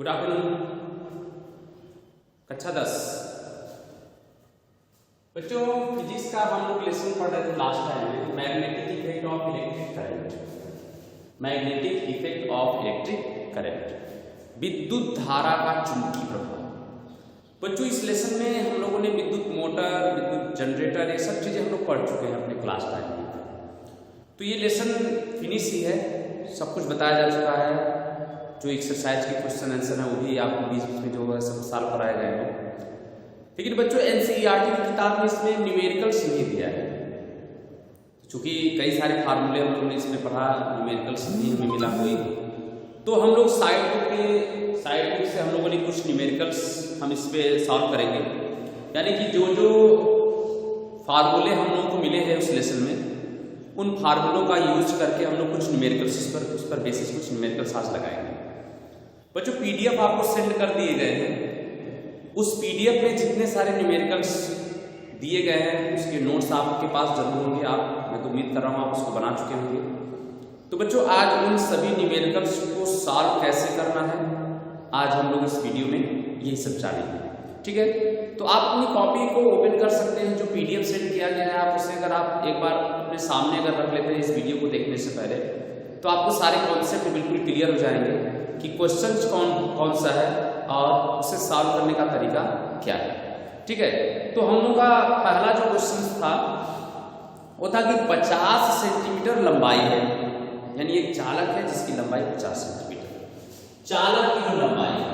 Good afternoon. कक्षा 10 बच्चों, physics का हम लोग लेसन पढ़ रहे थे लास्ट टाइम में, magnetic effect of electric current. Magnetic effect of electric current, विद्युत धारा का चुंबकीय प्रभाव। बच्चों, इस लेसन में हम लोगों ने विद्युत मोटर, विद्युत जनरेटर, ये सब चीजें हम लोग पढ़ चुके हैं अपने क्लास टाइम में। तो ये लेसन फिनिश ही है, सब कुछ बताया जा चुका है। जो एक्सरसाइज के क्वेश्चन आंसर है वो भी आपको बीच बीच में जो है सब सॉल्व कराए गए हैं। लेकिन बच्चों, एनसीईआरटी की किताब में इसमें न्यूमेरिकल्स नहीं दिया है, चूंकि कई सारे फार्मूले हम लोगों ने इसमें पढ़ा, न्यूमेरिकल्स नहीं हमें मिला कोई। तो हम लोग साइड बुक से हम लोगों ने कुछ न्यूमेरिकल्स हम इस पे सॉल्व करेंगे। यानी कि जो जो फार्मूले हम लोगों को मिले हैं उस लेसन में, उन फार्मूलों का यूज करके हम लोग कुछ न्यूमेरिकल्स उस पर बेसिस कुछ न्यूमेरिकल्स आज लगाएंगे। बच्चों, पीडीएफ आपको सेंड कर दिए गए हैं। उस पीडीएफ में जितने सारे न्यूमेरिकल्स दिए गए हैं उसके नोट्स आपके पास जरूर होंगे। मैं तो उम्मीद कर रहा हूँ आप उसको बना चुके होंगे। तो बच्चों, आज उन सभी न्यूमेरिकल्स को सॉल्व कैसे करना है, आज हम लोग इस वीडियो में यही सब जानेंगे। ठीक है, तो आप अपनी कॉपी को ओपन कर सकते हैं। जो पीडीएफ सेंड किया गया है, आप उसे अगर आप एक बार अपने सामने अगर रख लेते हैं इस वीडियो को देखने से पहले, तो आपको सारे कॉन्सेप्ट बिल्कुल क्लियर हो जाएंगे कि क्वेश्चन कौन सा है और उसे सॉल्व करने का तरीका क्या है। ठीक है, तो हम लोग का पहला जो क्वेश्चन था वो था कि 50 सेंटीमीटर लंबाई है, यानी एक चालक है जिसकी लंबाई 50 सेंटीमीटर। चालक की जो लंबाई है,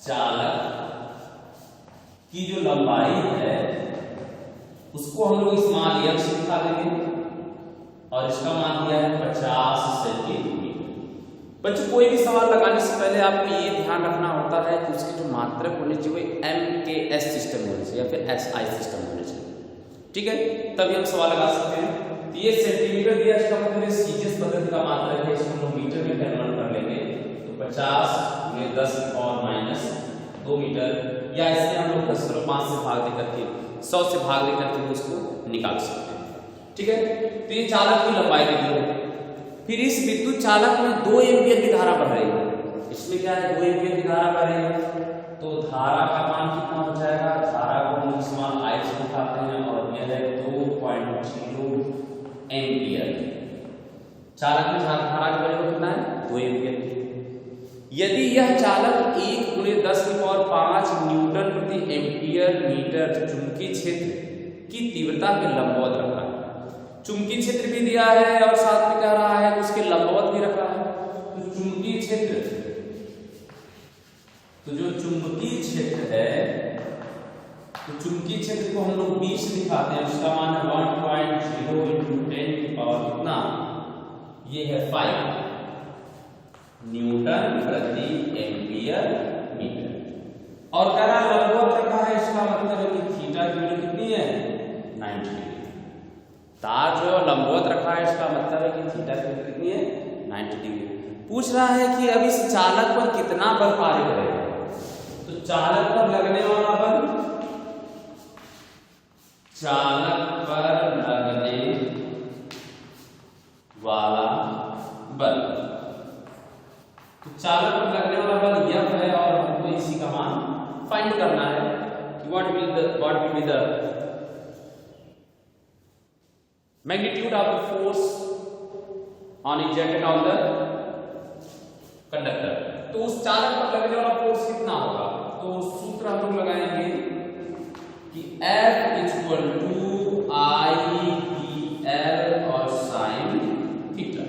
चालक की जो लंबाई है उसको हम लोग इस मान x दिखा देंगे और इसका मान दिया है 50 सेंटीमीटर। बच्चों, कोई भी सवाल लगाने से पहले आपको ये ध्यान रखना होता है कि उसके जो मात्रक होने चाहिए वो MKS सिस्टम होने चाहिए या फिर SI सिस्टम होने चाहिए। ठीक है, तभी हम सवाल लगा सकते हैं। तो ये सेंटीमीटर दिया, इसका मतलब सीजीएस पद्धति का मात्रक है, इसको हम मीटर में कन्वर्ट कर लेंगे। तो 50 में 10 और माइनस 2 मीटर, या इससे हम लोग 10.5 से भाग दे करके 100 से भाग दे करके उसको निकाल सकते हैं। ठीक है, तो ये चालक की लंबाई दी है। फिर इस विद्युत चालक में 2 एम्पीयर की धारा बढ़ रही है। इसमें क्या है, 2 एम्पीयर की धारा बढ़ रही है, तो धारा का मान कितना हो जाएगा? धारा को हम इस मान I से दिखाते हैं और यह है 2.0 एम्पीयर। चालक में धारा की वैल्यू कितना है? 2 एम्पीयर। यदि यह चालक 1 × 10⁵ न्यूटन प्रति एम्पीयर मीटर चुंबकीय क्षेत्र की तीव्रता के लंबवत रखा है, चुंबकीय क्षेत्र भी दिया है और साथ में कह रहा है उसके लंबवत भी रखा है। तो चुंबकीय क्षेत्र, तो जो चुंबकीय क्षेत्र है, तो चुंबकीय क्षेत्र को हम लोग 20 दिखाते हैं, उसका मान है 1.0 × 10⁻, कितना? ये है 5 न्यूटन प्रति एम्पीयर मीटर। और कह रहा लंबवत रखा है, इसका मतलब है कि थीटा की वैल्यू कितनी है? 90 डिग्री। तार जो लंबवत रखा है इसका मतलब है कि थीटा की वैल्यू कितनी है? 90 डिग्री। पूछ रहा है कि अब इस चालक पर कितना बल कार्य करेगा। तो चालक पर लगने वाला बल, चालक पर लगने वाला बल, तो चालक पर लगने वाला बल F है और हमको इसी का मान फाइंड करना है कि what will be the magnitude of the force on exerted on the conductor। तो उस चालक पर लगने वाला फोर्स कितना होगा? तो सूत्र हम लोग लगाएंगे कि F = I/L और sin theta.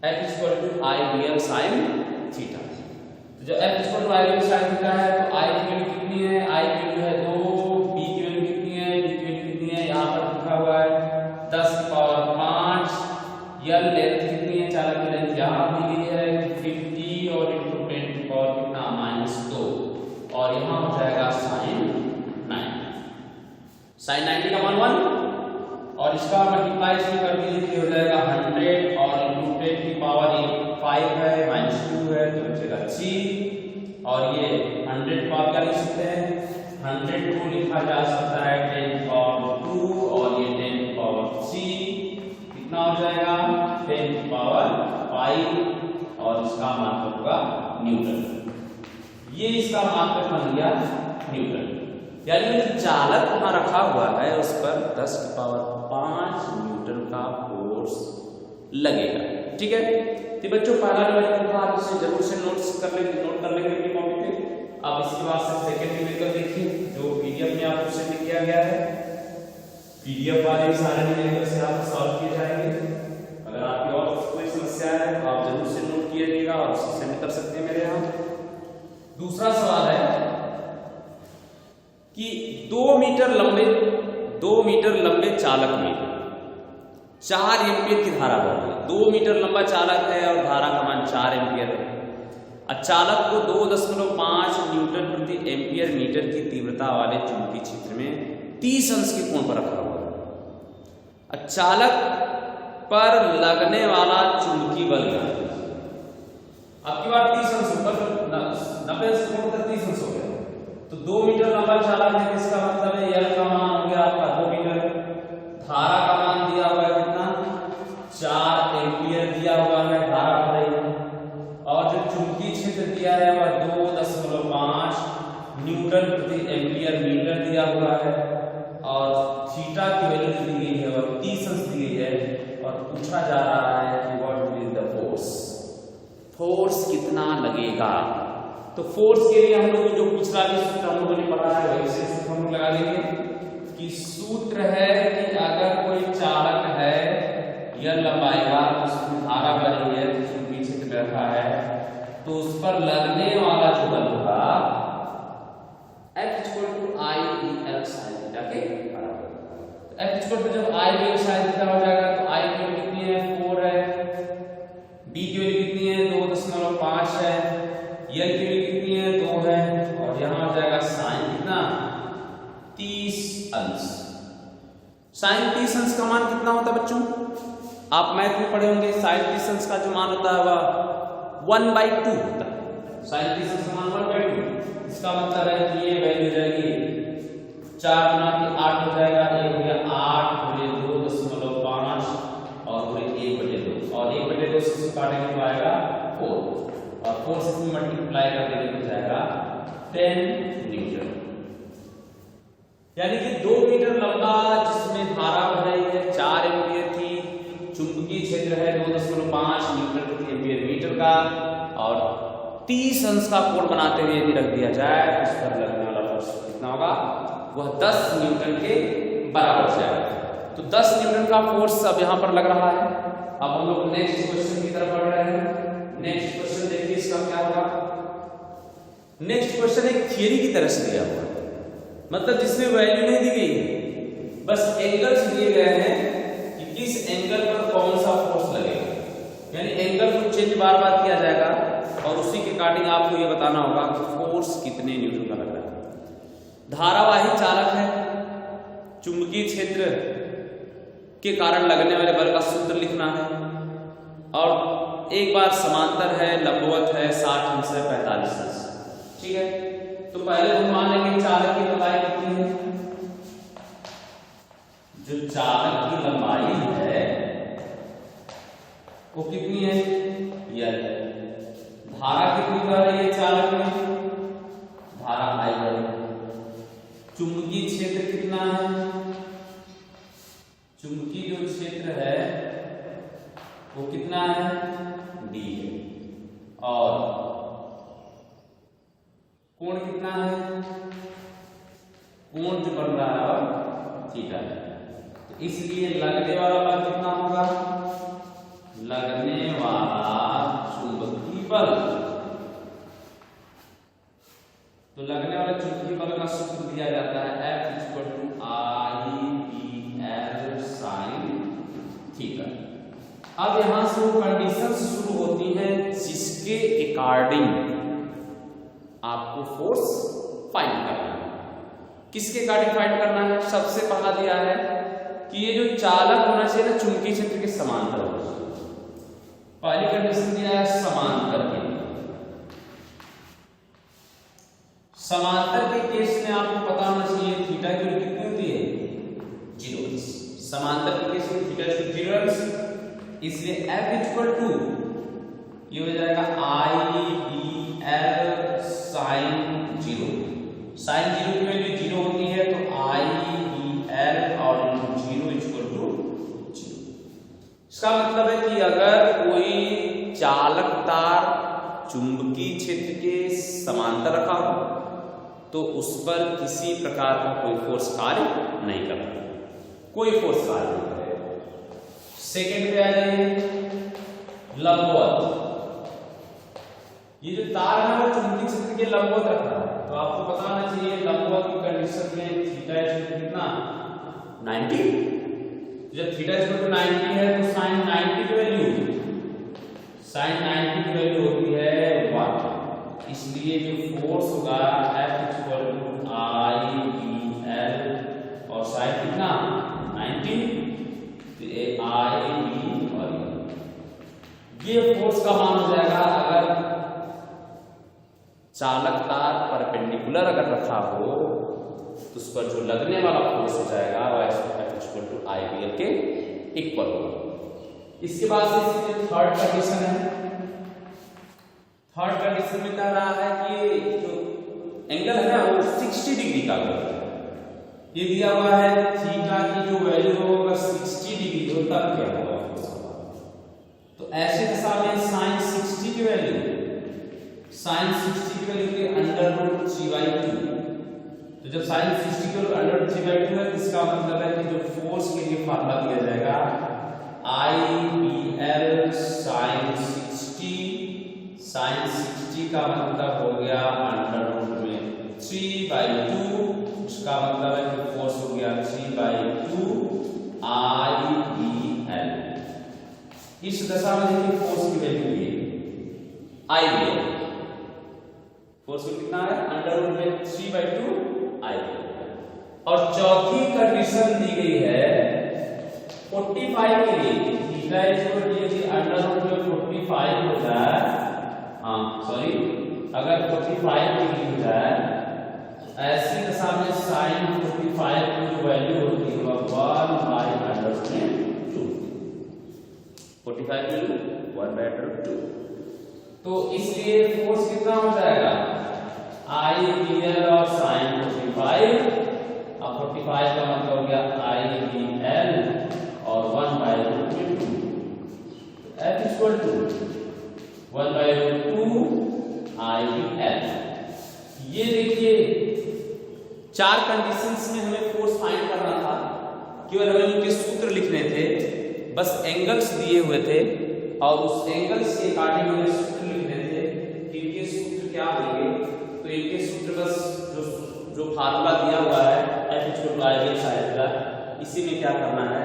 F = I/L sin theta. तो जब F = I/L sin थीटा है तो I की वैल्यू कितनी है? I की वैल्यू है 2, B की वैल्यू कितनी है? B की वैल्यू कितनी है? यहाँ पर लिखा हुआ है 10⁵। L लेंथ कितनी है? चालक की लेंथ यहाँ दी गई है 50 और × 10⁻, कितना? -2, और यहाँ हो जाएगा sin 90। sin 90 का मान 1 और इसका मल्टीप्लाई इसमें कर दीजिए, हो जाएगा 100 और × 10⁵ है, -2 है तो बचेगा 3। और ये 100 को आप क्या लिख सकते हैं? 100 को लिखा जा सकता है 10⁻2 और ये 10⁻3, कितना हो जाएगा? 10⁻5 और इसका इसका मात्रक होगा न्यूटन। ये इसका मात्रक बन गया न्यूटन। यानी जो चालक वहां रखा हुआ है उस पर 10⁵ न्यूटन का फोर्स लगेगा। ठीक है, तो बच्चों पहला जो था आप इसे जरूर से नोट कर लेंगे अपनी कॉपी पे। अब इसके बाद से सेकंड न्यूमेरिकल देखिए जो पीडीएफ में आपको सेंड किया गया है। पीडीएफ वाले सारे न्यूमेरिकल से आप सॉल्व किए जाएंगे। अगर आपकी और कोई समस्या है तो आप जरूर से नोट कीजिएगा और उसे सेंड कर सकते हैं मेरे यहाँ। दूसरा सवाल है कि 2 मीटर लंबे चालक में 4 एम्पियर की धारा बह रही है। 2 मीटर लंबा चालक है और धारा का मान 4 एम्पियर है। चालक को 2.5 न्यूटन प्रति एम्पियर मीटर की तीव्रता वाले चुंबकीय क्षेत्र में 30 अंश के कोण पर रखा हुआ है। चालक पर लगने वाला चुंबकीय बल आपकी बार 30 अंश पर 90 अंश कोण पर 30 अंश हो गया। तो 2 मीटर लंबा चालक है, इसका मतलब है L का मान हो गया आपका 2 मीटर। धारा का मान दिया हुआ है कितना 4 एम्पियर दिया हुआ है धारा भर रही है। और जो चुंबकीय क्षेत्र दिया है वह 2.5 न्यूटन प्रति एम्पियर मीटर दिया हुआ है। और थीटा की वैल्यू जो दी गई है वह 30 अंश दी गई है। और पूछा जा रहा है कि व्हाट इज द फोर्स कितना लगेगा। तो फोर्स के लिए हम लोग जो पिछला भी सूत्र हम लोगों ने पढ़ा है वैसे सूत्र हम लगा देंगे कि सूत्र है कि अगर कोई चालक है यह लंबाई का उसमें धारा बह रही है चुंबकीय क्षेत्र रखा है तो उस पर लगने वाला जो बल होगा F = I L sin theta के बराबर। F जब I L sin थीटा हो जाएगा तो I की वैल्यू कितनी है 4 है, B की वैल्यू कितनी है 2.5 है, L की वैल्यू कितनी है 2 है और यहां हो जाएगा sin कितना 30 अंश। sin 30 अंश का मान कितना होता है बच्चों? आप मैथ में पढ़े होंगे sin 30 अंश का जो मान होता है वह 1/2 होता है। sin 30 अंश का मान 1/2। इसका मतलब है कि ये वैल्यू जाएगी 4 गुना के 8 हो जाएगा। ये हो गया 8 गुणे 2.5 और गुणे 1/2 और 1/2 से काटेंगे तो आएगा 4 और 4 से मल्टीप्लाई कर देंगे तो जाएगा 10 न्यूटन। यानी कि 2 मीटर लंबा जिसमें धारा बह रही है 4 एम्पियर की, चुंबकीय क्षेत्र है 2.5 न्यूटन प्रति एम्पियर मीटर का और 30 अंश का कोण बनाते हुए यदि रख दिया जाए तो इस पर लगने वाला फोर्स कितना होगा? वह 10 न्यूटन के बराबर जाएगा। तो 10 न्यूटन का फोर्स अब यहां पर लग रहा है। अब हम लोग नेक्स्ट क्वेश्चन की तरफ बढ़ रहे हैं। नेक्स्ट क्वेश्चन देखिए इसका क्या होगा। नेक्स्ट क्वेश्चन एक थियरी की तरह से दिया हुआ है, मतलब जिसमें वैल्यू नहीं दी गई, बस एंगल्स दिए गए हैं कि किस एंगल पर कौन सा फोर्स लगेगा। यानी एंगल को चेंज बार बार किया जाएगा और उसी के अकॉर्डिंग आपको ये बताना होगा कि फोर्स कितने न्यूटन का लग रहा है। धारावाही चालक है, चुंबकीय क्षेत्र के कारण लगने वाले बल का सूत्र लिखना है और एक बार समांतर है, लंबवत है, 60 अंश है, 45 अंश। ठीक है, तो पहले हम मान लेंगे चालक की लंबाई कितनी है। जो चालक की लंबाई है वो कितनी है? यह धारा कितनी बह रही है चालक में? धारा I है। चुंबकीय क्षेत्र कितना है? चुंबकीय जो क्षेत्र है वो कितना है? D है। और कोण कितना है? कोण जो बन रहा है वो थीटा है। तो इसलिए लगने वाला बल कितना होगा? लगने वाला चुंबकीय बल, तो लगने वाले चुंबकीय बल का सूत्र दिया जाता है F = I L sin theta. अब यहां से वो कंडीशन शुरू होती हैं जिसके अकॉर्डिंग आपको फोर्स फाइंड करना है। किसके अकॉर्डिंग फाइंड करना है? सबसे पहला दिया है कि ये जो चालक होना चाहिए ना चुंबकीय क्षेत्र के समांतर होना चाहिए। पहली कंडीशन दिया है समांतर के। समांतर के केस में आपको पता होना चाहिए थीटा की वैल्यू कितनी होती है? 0। समांतर के केस में थीटा 0, इसलिए F = ये हो जाएगा IBL साइन 0। साइन 0 की वैल्यू 0 होती है, तो IBL और 0 इक्वल टू 0। इसका मतलब है कि अगर कोई चालक तार चुंबकीय क्षेत्र के समांतर रखा हो तो उस पर किसी प्रकार का कोई फोर्स कार्य नहीं करता, कोई फोर्स कार्य नहीं करेगा। सेकेंड पे आ जाइए, लंबवत। ये जो तार है वो चुंबकीय क्षेत्र के लंबवत रखा है, तो आपको पता होना चाहिए लंबवत की कंडीशन में थीटा कितना 90। जब थीटा 90 है तो साइन 90 की वैल्यू होती है 1। इसलिए जो फोर्स होगा F इक्वल टू IBL और साइन कितना 90, तो IB और ये फोर्स का मान हो जाएगा। अगर चालक तार परपेंडिकुलर अगर रखा हो तो उस पर जो लगने वाला फोर्स हो जाएगा वह F इक्वल टू IBL के इक्वल होगा। इसके बाद से इसकी थर्ड कंडीशन है। थर्ड कंडीशन में कह रहा है कि जो एंगल है ना वो 60 डिग्री का होगा। ये दिया हुआ है थीटा की जो वैल्यू होगा 60 डिग्री हो तब क्या होगा, तो ऐसे दशा में साइन 60 की वैल्यू की √3/2। तो जब साइन 60 की √3/2 है, इसका मतलब है कि जो फोर्स के लिए फार्मूला दिया जाएगा IBL साइन 60 का मतलब हो गया √3/2। उसका मतलब है कि फोर्स हो गया 3/2 IBL। इस दशा में देखिए फोर्स की वैल्यू ये IBL, फोर्स कितना है √3/2 IBL। और चौथी कंडीशन दी गई है 45 के लिए, थीटा इक्वल टू √45 हो जाए, अगर 45 डिग्री हो जाए, ऐसी दशा में साइन 45 की जो वैल्यू होती है वह 1/√2। 45 की वैल्यू 1/√2। तो इसलिए फोर्स कितना हो जाएगा IBL और साइन 45, अब 45 का मतलब हो गया IBL और 1/√2। F equal to 1/√2 IBL। ये देखिए 4 कंडीशंस में हमें फोर्स फाइंड करना था, केवल हमें उनके सूत्र लिखने थे, बस एंगल्स दिए हुए थे और उस एंगल्स के अकॉर्डिंग हमें सूत्र लिखने थे कि इनके सूत्र क्या होंगे। तो इनके सूत्र बस जो फार्मूला दिया हुआ है F equal to IBL sin theta, इसी में क्या करना है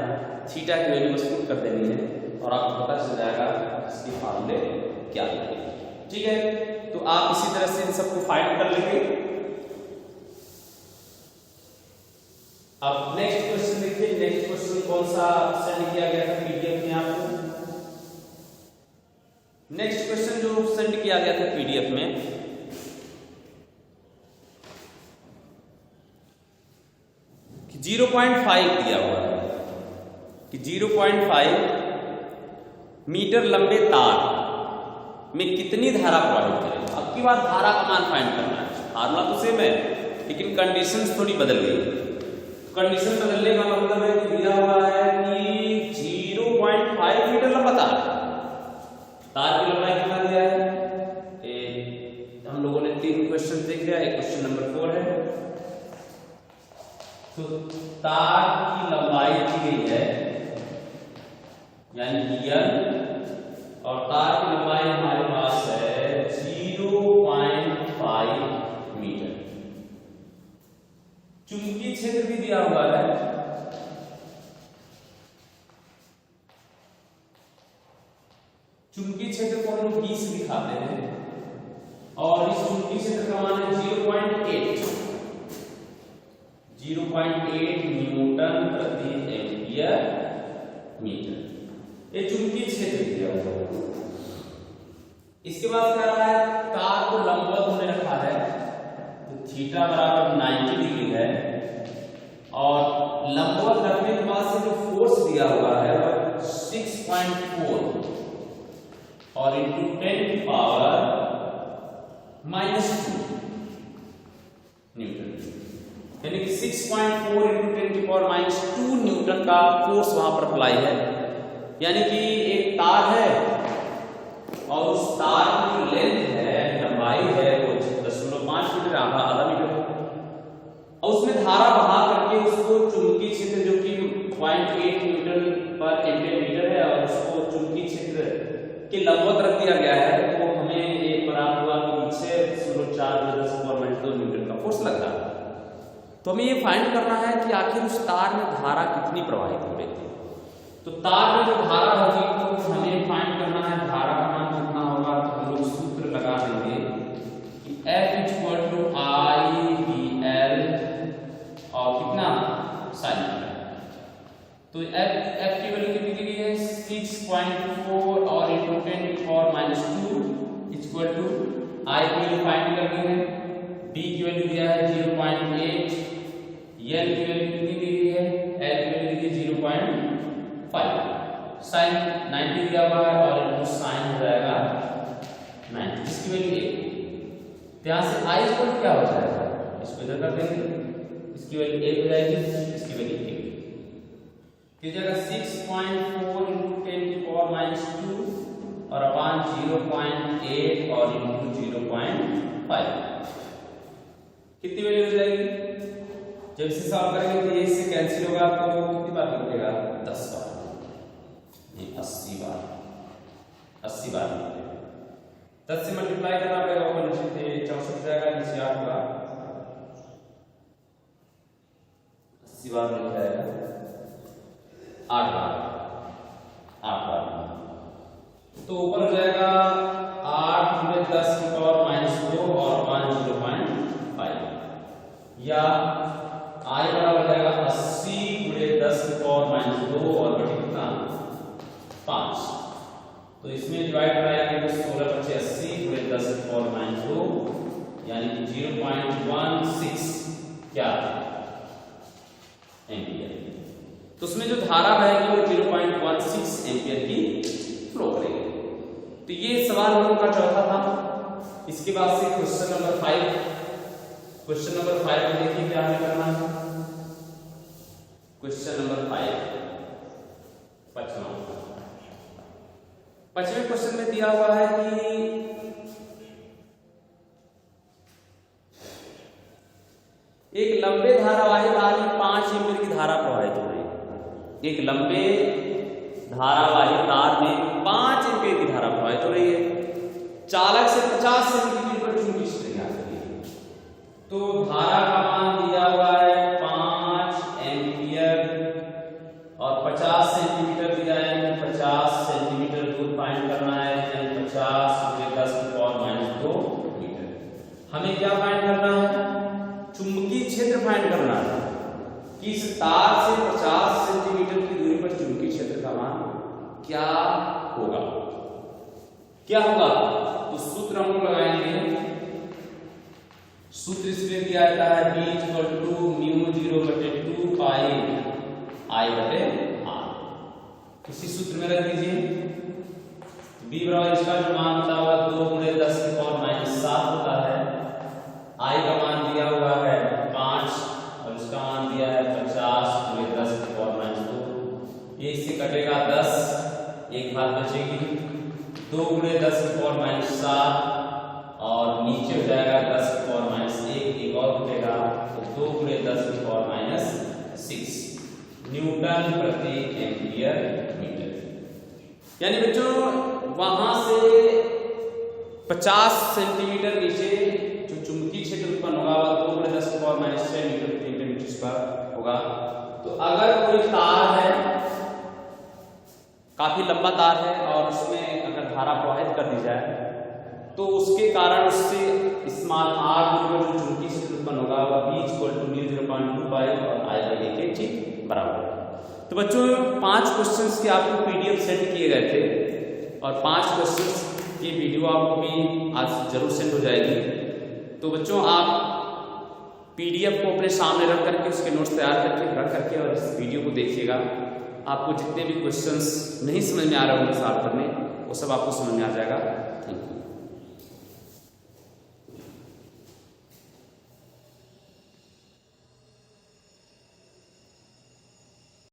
थीटा की वैल्यू बस पुट कर देनी है और आपको पता चल जाएगा इसके फार्मूले क्या होंगे। ठीक है, तो आप इसी तरह से इन सबको फाइंड कर लेंगे। अब नेक्स्ट क्वेश्चन देखिए। नेक्स्ट क्वेश्चन कौन सा सेंड किया गया था पीडीएफ में आपको? नेक्स्ट क्वेश्चन जो सेंड किया गया था पीडीएफ में कि 0.5 दिया हुआ है कि 0.5 मीटर लंबे तार में कितनी धारा प्रवाहित करेगा। अब की बार धारा का मान फाइंड करना है, फार्मूला तो सेम है लेकिन कंडीशंस थोड़ी बदल गई। कंडीशन बदलने का मतलब है कि दिया हुआ है कि 0.5 मीटर लंबा तार की लंबाई कितना दिया है। हम लोगों ने 3 क्वेश्चन देख लिया, एक क्वेश्चन नंबर 4 है। तो तार की लंबाई दी गई है यानी L, और तार की लंबाई हमारे पास है 0.5 मीटर। चुंबकीय क्षेत्र भी दिया हुआ है, चुंबकीय क्षेत्र को हम 20 दिखाते हैं और इस चुंबकीय क्षेत्र का मान है 0.8 न्यूटन प्रति एम्पियर मीटर। ये चुंबकीय क्षेत्र दिया हुआ है। इसके बाद कह रहा है तार को लंबवत हमने रखा है, तो थीटा बराबर 90 डिग्री है और लंबवत रखने के बाद से जो फोर्स दिया हुआ है वह 6.4 और इंटू 10 की पावर -2 न्यूटन, यानी कि 6.4 इंटू 10 की पावर -2 न्यूटन का फोर्स वहां पर अप्लाई है। यानी कि एक तार है और उस तार की जो लेंथ है, लंबाई है, वो 0.5 मीटर, आधा मीटर है, और उसमें धारा बहा करके उसको चुंबकीय क्षेत्र जो कि 0.8 न्यूटन पर एम्पीयर मीटर है और उसको चुंबकीय क्षेत्र के लंबवत रख दिया गया है। तो हमें एक प्राप्त हुआ कि 6.04 न्यूटन का फोर्स लग रहा है। तो हमें ये फाइंड करना है कि आखिर उस तार में धारा कितनी प्रवाहित हो रही थी। तो तार में जो धारा होगी तो हमें फाइंड करना है धारा का मान कितना होगा। तो हम लोग सूत्र लगा देंगे कि F = I/VL और कितना sin। तो F की वैल्यू कितनी दी गई है 6.4 और इंटू 10 की पावर -2 इक्वल टू I की वैल्यू फाइंड करनी है, B की वैल्यू दिया है 0.8, L की वैल्यू कितनी दी गई है, L की वैल्यू दी है 0.5, sin 90 दिया हुआ है और इनटू sin हो जाएगा 90, इसकी वैल्यू 1। यहां से I इक्वल क्या हो जाएगा, इसको इधर कर देंगे, इसकी वैल्यू 1 हो जाएगी, इसकी वैल्यू 1 की जगह 6.4 इंटू 10 की पावर -2 और अपान 0.8 और इंटू 0.5 कितनी वैल्यू हो जाएगी। जब इसे सॉल्व करेंगे तो ये इससे कैंसिल होगा, तो कितनी बार निकलेगा 10 बार, ये 80 बार 10 से मल्टीप्लाई करना पड़ेगा, ऊपर नीचे 64 हो जाएगा, नीचे 8 होगा, 80 बार मिल जाएगा 8 बार। तो ऊपर हो जाएगा 8 × 10 की पावर -2 और 5 0.5, या I बराबर हो जाएगा 80 × 10 की पावर -2 और बटे कितना 5। तो इसमें डिवाइड कराएंगे तो 16 × 80 × 10 की पावर -2 यानी कि 0.16 क्या एम्पियर। तो उसमें जो धारा बहेगी वो 0.16 एम्पियर की फ्लो करेगी। तो ये सवाल हम लोग का चौथा था। इसके बाद से क्वेश्चन नंबर 5 में देखिए क्या हमें करना है। क्वेश्चन नंबर 5 पांचवें क्वेश्चन में दिया हुआ है कि एक लंबे धारावाही तार में 5 एम्पीयर की धारा प्रवाहित हो रही है। एक लंबे धारावाही तार में 5 एम्पीयर की धारा प्रवाहित हो रही है। चालक से 50 सेंटीमीटर पर चुंबकीय क्षेत्र ज्ञात करिए। तो धारा का मान दिया हुआ है 5 एम्पीयर और 50 सेंटीमीटर दिया है, 50 सेंटीमीटर दूर फाइंड करना है, 50 × 10 की पावर -2 मीटर। हमें क्या फाइंड करना है, चुंबकीय क्षेत्र फाइंड करना है कि इस तार से 50 सेंटीमीटर की दूरी पर चुंबकीय क्षेत्र का मान क्या होगा। तो सूत्र हम लोग लगाएंगे। सूत्र इसमें दिया जाता है B = μ0/2 पाई I/r। इसी सूत्र में रख दीजिए। B बराबर इसका जो मान होता है 2 × 10 की पावर -7 होता है। I का मान दिया हुआ है 5 और इसका मान दिया है 50 × 10 की पावर -2। ये इससे कटेगा 10, एक बात बचेगी 2 × 10 की पावर -7 और नीचे हो जाएगा 10 की पावर -1, एक और बचेगा तो 2 × 10 की पावर -6 न्यूटन प्रति एम्पियर मीटर। यानी बच्चों वहां से 50 सेंटीमीटर नीचे जो चुंबकीय क्षेत्र उत्पन्न होगा 2 × 10 की पावर -6 न्यूटन प्रति एम्पियर मीटर पर होगा। तो अगर कोई तार है, काफी लंबा तार है और उसमें अगर धारा प्रवाहित कर दी जाए तो उसके कारण उससे स्मॉल r जो चुंबकीय क्षेत्र उत्पन्न होगा वह B = μ0.2 पाई और I/a के ठीक बराबर है। तो बच्चों 5 क्वेश्चंस के आपको PDF सेंड किए गए थे और 5 क्वेश्चंस की वीडियो आपको भी आज जरूर सेंड हो जाएगी। तो बच्चों आप PDF को अपने सामने रख करके उसके नोट्स तैयार करके रख करके और इस वीडियो को देखिएगा आपको जितने भी क्वेश्चंस नहीं समझ में आ रहे होंगे सॉल्व करने, वो सब आपको समझ में आ जाएगा। Thank you.